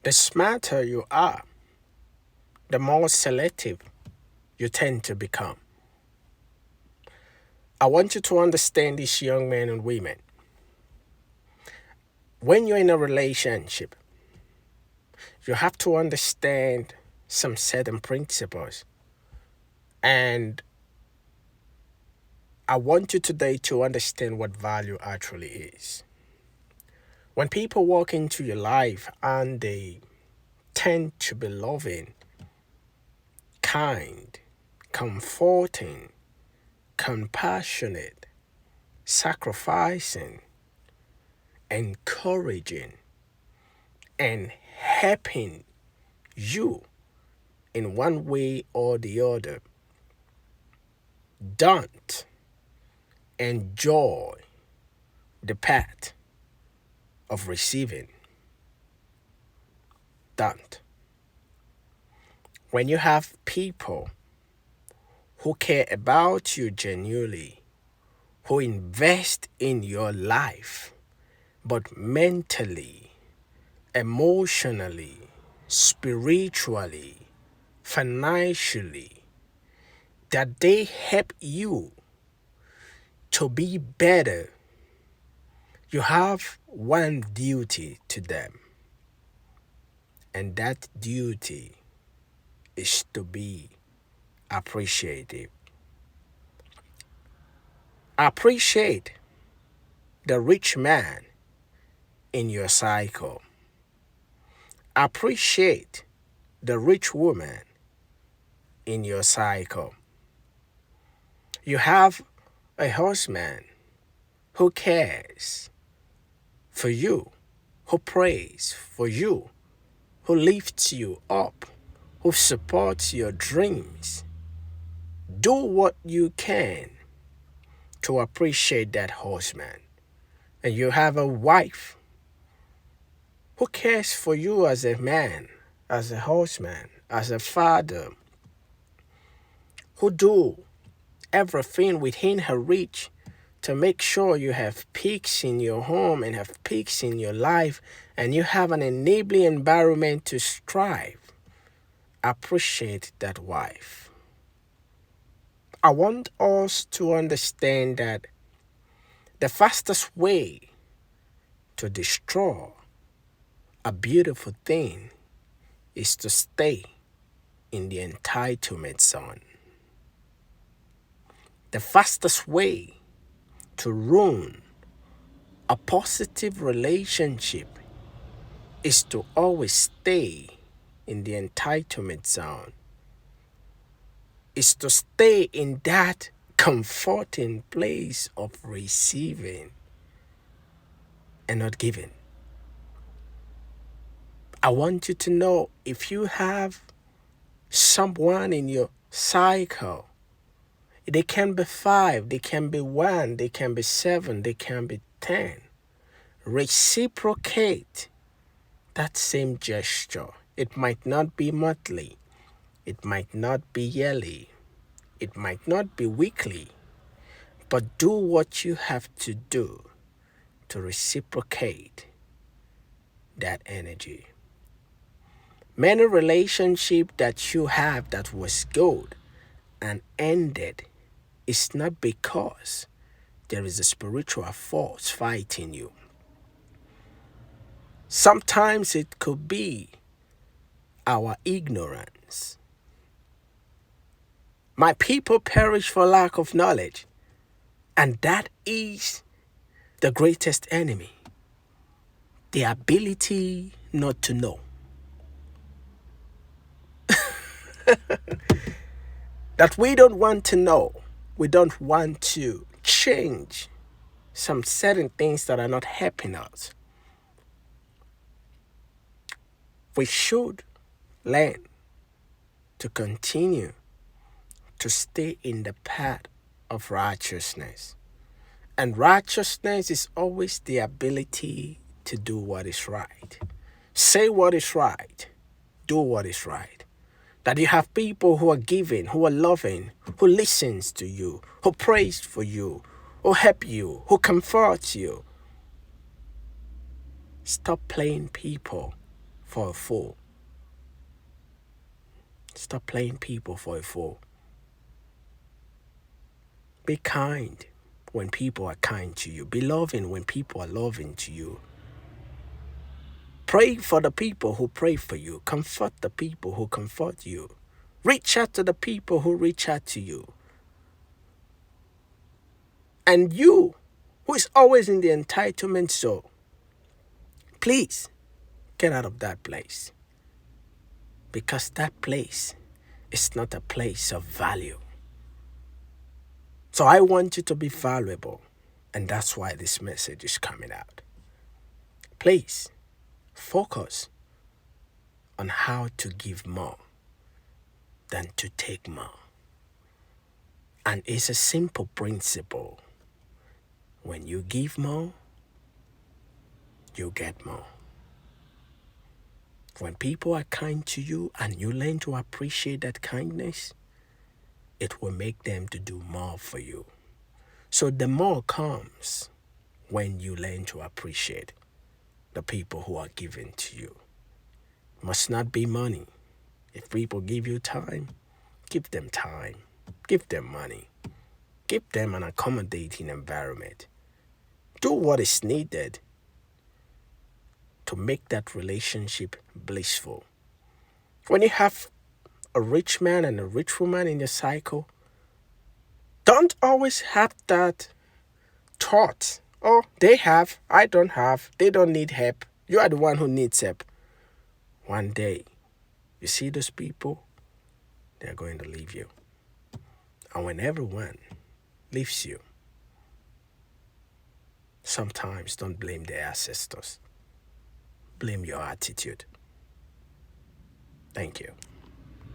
The smarter you are, the more selective you tend to become. I want you to understand this, young men and women. When you're in a relationship, you have to understand some certain principles. And I want you today to understand what value actually is. When people walk into your life and they tend to be loving, kind, comforting, compassionate, sacrificing, encouraging, and helping you in one way or the other, don't enjoy the path of receiving. Don't. When you have people who care about you genuinely, who invest in your life, but mentally, emotionally, spiritually, financially, that they help you to be better, you have one duty to them. And that duty is to be appreciative. Appreciate the rich man in your cycle. Appreciate the rich woman in your cycle. You have a husband who cares for you, who prays for you, who lifts you up, who supports your dreams. Do what you can to appreciate that husband. And you have a wife who cares for you as a man, as a husband, as a father, who do everything within her reach to make sure you have peace in your home and have peace in your life, and you have an enabling environment to strive. Appreciate that wife. I want us to understand that the fastest way to destroy a beautiful thing is to stay in the entitlement zone. The fastest way to ruin a positive relationship is to always stay in the entitlement zone, is to stay in that comforting place of receiving and not giving. I want you to know, if you have someone in your cycle, they can be 5, they can be 1, they can be 7, they can be 10. Reciprocate that same gesture. It might not be monthly, it might not be yearly, it might not be weekly, but do what you have to do to reciprocate that energy. Many relationships that you have that was good and ended is not because there is a spiritual force fighting you. Sometimes it could be our ignorance. My people perish for lack of knowledge, and that is the greatest enemy. The ability not to know. That we don't want to know. We don't want to change some certain things that are not helping us. We should learn to continue to stay in the path of righteousness. And righteousness is always the ability to do what is right. Say what is right. Do what is right. That you have people who are giving, who are loving, who listens to you, who prays for you, who help you, who comforts you. Stop playing people for a fool. Stop playing people for a fool. Be kind when people are kind to you. Be loving when people are loving to you. Pray for the people who pray for you. Comfort the people who comfort you. Reach out to the people who reach out to you. And you, who is always in the entitlement zone, please get out of that place. Because that place is not a place of value. So I want you to be valuable. And that's why this message is coming out. Please focus on how to give more than to take more. And it's a simple principle. When you give more, you get more. When people are kind to you and you learn to appreciate that kindness, it will make them to do more for you. So the more comes when you learn to appreciate the people who are giving to you. It must not be money. If people give you time, give them time. Give them money. Give them an accommodating environment. Do what is needed to make that relationship blissful. When you have a rich man and a rich woman in your cycle, don't always have that thought. Oh, they have, I don't have, they don't need help. You are the one who needs help. One day, you see those people, they're going to leave you. And when everyone leaves you, sometimes don't blame their ancestors. Blame your attitude. Thank you.